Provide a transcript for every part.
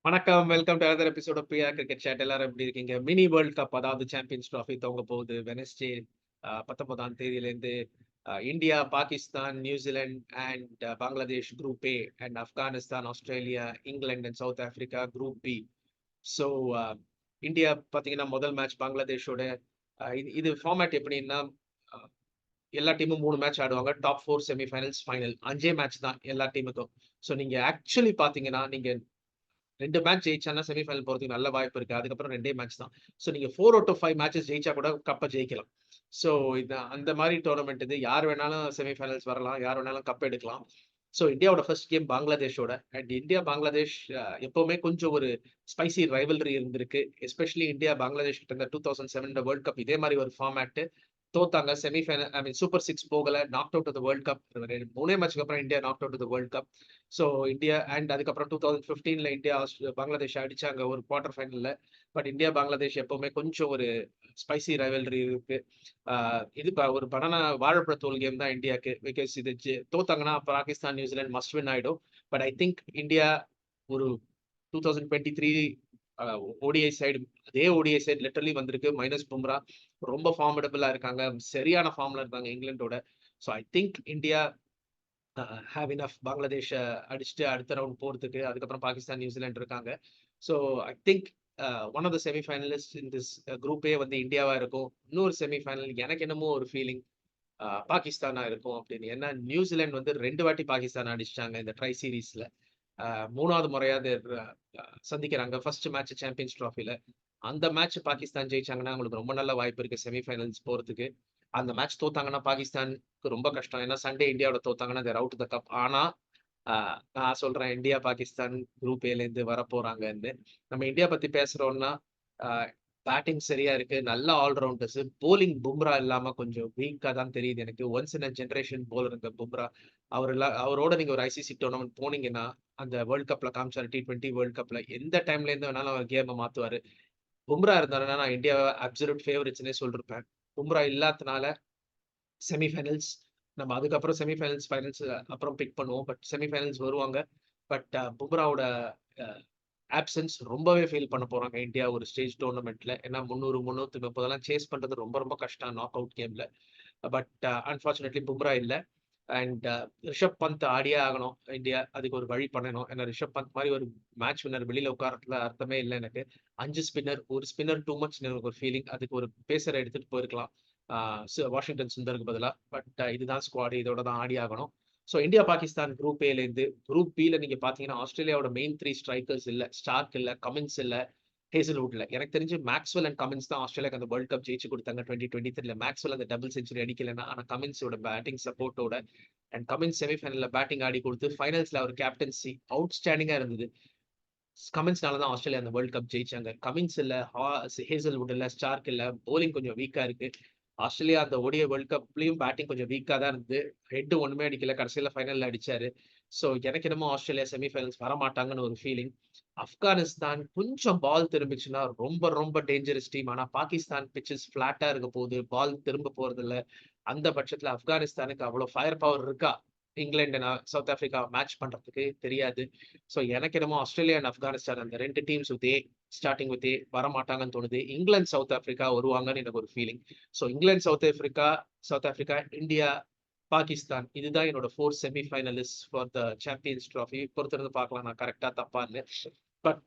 வணக்கம். Welcome to another episode of PR cricket chat. எல்லாரும் எப்படி இருக்கீங்க? மினி வேர்ல்ட் கப் அதாவது சாம்பியன்ஸ் ட்ராஃபி துவங்க போகுது. வெட்னஸ்டே 19ஆம் தேதியிலேருந்து India, Pakistan, New Zealand and Bangladesh group A and Afghanistan, Australia, England and South Africa group B. So India பார்த்தீங்கன்னா முதல் மேட்ச் பங்களாதேஷோட. இது ஃபார்மேட் எப்படின்னா, அஹ், எல்லா டீமும் 3 மேட்ச் ஆடுவாங்க. டாப் 4 செமிஃபைனல்ஸ், ஃபைனல் 5 மேட்ச் தான் எல்லா டீமுக்கும். ஸோ நீங்க ஆக்சுவலி பார்த்தீங்கன்னா, நீங்க 2 மேட்ச் ஜெயிச்சான்னா செமிஃபைனல் போறதுக்கு நல்ல வாய்ப்பு இருக்கு. அதுக்கப்புறம் 2 மேட்ச் தான். ஸோ நீங்க 4 அவுட் ஆஃப் 5 மேட்சஸ் ஜெயிச்சா கூட கப்ப ஜெயிக்கலாம். ஸோ இது அந்த மாரி டோர்னமெண்ட் இது. யார் வேணாலும் செமிஃபைனல்ஸ் வரலாம். யார் வேணாலும் கப் எடுக்கலாம். ஸோ இந்தியாவோட ஃபர்ஸ்ட் கேம் பங்களாதேஷோட. அண்ட் இந்தியா, பங்களாதேஷ் எப்பவுமே கொஞ்சம் ஒரு ஸ்பைசி ரைவல்ரி இருந்திருக்கு. எஸ்பெஷலி இந்தியா, பங்களாதேஷ் கிட்ட இந்த 2007 வேர்ல்ட் கப் இதே மாரி ஒரு ஃபார்மேட். தோத்தாங்க செமிஃபைனல். ஐ மீன் சூப்பர் 6 போகல. Knocked out of the world cup. 3 மேட்ச்க்கு அப்புறம் India knocked out of the world cup. So India and அதுக்கப்புறம் 2015ல இந்தியா பங்களாதேஷ் அடிச்சாங்க ஒரு குவார்டர் ஃபைனல்ல. பட் இந்தியா, பங்களாதேஷ் எப்பவுமே கொஞ்சம் ஒரு ஸ்பைசி ரைவல்ரி இருக்கு. இது ஒரு பனானா வாழைப்பழ தோல் கேம் தான் இந்தியாக்கு. பிகாஸ் இது தோத்தாங்கன்னா பாகிஸ்தான், நியூசிலாந்து மஸ்ட் வின் ஆயிடும். பட் ஐ திங்க் இந்தியா ஒரு 2023 ஓடிஐ சைடு, அதே ஓடிஐ சைடு லிட்டரலி வந்திருக்கு. மைனஸ் பும்ரா ரொம்ப ஃபார்மடபிளா இருக்காங்க. சரியான ஃபார்ம்ல இருக்காங்க இங்கிலாண்டோட. So I think India have enough பங்களாதேஷ அடிச்சுட்டு அடுத்த ரவுண்ட் போறதுக்கு. அதுக்கப்புறம் பாகிஸ்தான், நியூசிலாந்து இருக்காங்க. So I think one of the semifinalist in this குரூப்பே வந்து இந்தியாவா இருக்கும். இன்னொரு செமி ஃபைனல் எனக்கு என்னமோ ஒரு ஃபீலிங் பாகிஸ்தானா இருக்கும் அப்படின்னு. ஏன்னா நியூசிலாந்து வந்து 2 வாட்டி பாகிஸ்தான் அடிச்சிட்டாங்க இந்த ட்ரை சீரீஸ்ல. 3வது முறையா சந்திக்கிறாங்க. ஃபர்ஸ்ட் மேட்ச் சாம்பியன்ஸ் ட்ராஃபில. அந்த மேட்ச் பாகிஸ்தான் ஜெயிச்சாங்கன்னா அவங்களுக்கு ரொம்ப நல்ல வாய்ப்பு இருக்கு செமிஃபைனல்ஸ் போறதுக்கு. அந்த மேட்ச் தோத்தாங்கன்னா பாகிஸ்தானுக்கு ரொம்ப கஷ்டம். ஏன்னா சண்டே இந்தியாவோட தோத்தாங்கன்னா தேர் அவுட் த கப். ஆனா நான் சொல்றேன் இந்தியா, பாகிஸ்தான் குரூப் ஏலேருந்து வரப்போறாங்கன்னு. நம்ம இந்தியா பத்தி பேசுறோம்னா, பேட்டிங் சரியா இருக்கு. நல்ல ஆல்ரவுண்டர்ஸ். போலிங் பும்ரா இல்லாம கொஞ்சம் வீக்கா தான் தெரியுது எனக்கு. Once in a generation bowler இந்த பும்ரா. அவரோட நீங்க ஒரு ஐசிசி டோர்னமெண்ட் போனீங்கன்னா, அந்த வேர்ல்ட் கப்ல காமிச்சாரு. T20 வேர்ல்ட் கப்ல எந்த டைம்ல இருந்து வேணாலும் அவர் கேம மாத்துவாரு. பும்ரா இருந்தாருன்னா நான் இந்தியாவ அப்சல்யூட் ஃபேவரிட்ஸ்ன்னே சொல்லிருப்பேன். பும்ரா இல்லாதனால செமிஃபைனல்ஸ் நம்ம அதுக்கப்புறம் செமிஃபைனல்ஸ், ஃபைனல்ஸ் அப்புறம் பிக் பண்ணுவோம். பட் செமிஃபைனல்ஸ் வருவாங்க. பட் பும்ராவோட அ ஆப்சென்ஸ் ரொம்பவே ஃபீல் பண்ண போறாங்க இந்தியா ஒரு ஸ்டேஜ் டோர்னமெண்ட்ல. ஏன்னா 300, 330 சேஸ் பண்றது ரொம்ப ரொம்ப கஷ்டம் நாக் அவுட் கேம்ல. பட் அன்பார்ச்சுனேட்லி பும்ரா இல்ல. அண்ட் ரிஷப் பந்த் ஆடியே ஆகணும் இந்தியா. அதுக்கு ஒரு வழி பண்ணணும். ஏன்னா ரிஷப் பந்த் மாரி ஒரு மேட்ச் வின்னர் வெளியில உட்கார்றதுல அர்த்தமே இல்ல எனக்கு. 5 ஸ்பின்னர், ஒரு ஸ்பின்னர் டூ மச்ன்னு எனக்கு ஒரு ஃபீலிங். அதுக்கு ஒரு பேசர எடுத்துட்டு போயிருக்கலாம். ஆ வாஷிங்டன் சுந்தருக்கு பதிலா. பட் இதுதான் ஸ்குவாட். இதோட தான் ஆடி ஆகணும். ஸோ இந்தியா, பாகிஸ்தான் குரூப் ஏலேருந்து குரூப் பில நீங்க பார்த்தீங்கன்னா, ஆஸ்திரேலியாவோட மெயின் 3 ஸ்ட்ரைக்கர்ஸ் இல்ல. ஸ்டார்க் இல்ல, கமின்ஸ் இல்ல, ஹேசல்வுட் இல்ல. எனக்கு தெரிஞ்சு மேக்ஸ்வெல் அண்ட் கமின்ஸ் தான் ஆஸ்திரேலியாக்கு அந்த வேர்ல்ட் கப் ஜெயிச்சு குடுத்தாங்க 2023ல. மேக்ஸ்வெல் அந்த டபுள் செஞ்சுரி அடிக்கலன்னா, ஆனா கமின்ஸோட பேட்டிங் சப்போர்ட்டோட அண்ட் கமின்ஸ் செமிஃபைனல்ல பேட்டிங் ஆடி கொடுத்து ஃபைனல்ஸ்ல அவர் கேப்டன்சி அவுட்ஸ்டாண்டிங்கா இருந்தது. கமின்ஸ்னால தான் ஆஸ்திரேலியா அந்த வேர்ல்ட் கப் ஜெயிச்சாங்க. கமின்ஸ் இல்ல, ஹேசல்வுட் இல்ல, ஸ்டார்க் இல்ல, போலிங் கொஞ்சம் வீக்கா இருக்கு. ஆஸ்திரேலியா அந்த ஓடிஐ வேர்ல்ட் கப்லயும் பேட்டிங் கொஞ்சம் வீக்கா தான் இருந்தது. ஹெட் ஒண்ணுமே அடிக்கல. கடைசியில ஃபைனல்ல அடிச்சாரு. ஸோ எனக்கு என்னமோ ஆஸ்திரேலியா செமிஃபைனல்ஸ் வரமாட்டாங்கன்னு ஒரு ஃபீலிங். ஆப்கானிஸ்தான் கொஞ்சம் பால் திரும்பிச்சுன்னா ரொம்ப ரொம்ப டேஞ்சரஸ் டீம். ஆனா பாகிஸ்தான் பிச்சஸ் ஃபிளாட்டா இருக்க போகுது. பால் திரும்ப போறதில்ல. அந்த பட்சத்துல ஆப்கானிஸ்தானுக்கு அவ்வளவு ஃபயர் பவர் இருக்கா? இங்கிலாந்து, சவுத் ஆப்பிரிக்கா மேட்ச் பண்றதுக்கு தெரியாது. ஸோ எனக்கு என்னமோ ஆஸ்திரேலியா அண்ட் ஆப்கானிஸ்தான் அந்த 2 டீம்ஸ் வித் ஸ்டார்ட்டிங் வித் வரமாட்டாங்கன்னு தோணுது. இங்கிலாந்து, சவுத் ஆப்பிரிக்கா வருவாங்கன்னு எனக்கு ஒரு feeling. So England, south Africa, India, Pakistan இதுதான் என்னோட 4 semi finalist for the champions trophy. பொறுத்திருந்து பார்க்கலாம் நான் கரெக்டா தப்பான்னு. பட்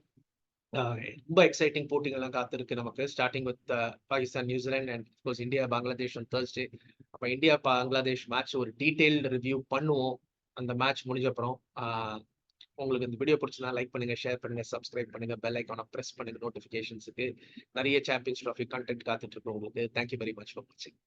ரொம்ப எக்ஸைட்டிங் போட்டிகள்லாம் காத்திருக்கு நமக்கு. Starting with Pakistan, New Zealand and of course India, Bangladesh on Thursday. அப்ப இந்தியா, பங்களாதேஷ் மேட்ச் ஒரு டீடைல்டு ரிவ்யூ பண்ணுவோம். அந்த மேட்ச் முடிஞ்ச அப்புறம். உங்களுக்கு இந்த வீடியோ பிடிச்சுனா லைக் பண்ணுங்க, ஷேர் பண்ணுங்க, சப்ஸ்கிரைப் பண்ணுங்க, பெல் ஐக்கான பிரஸ் பண்ணுங்க நோட்டிஃபிகேஷன்ஸுக்கு. நிறைய சாம்பியன்ஸ் ட்ராஃபி கண்டென்ட் காத்துட்டு இருக்கு உங்களுக்கு. Thank you very much for வாட்சிங்.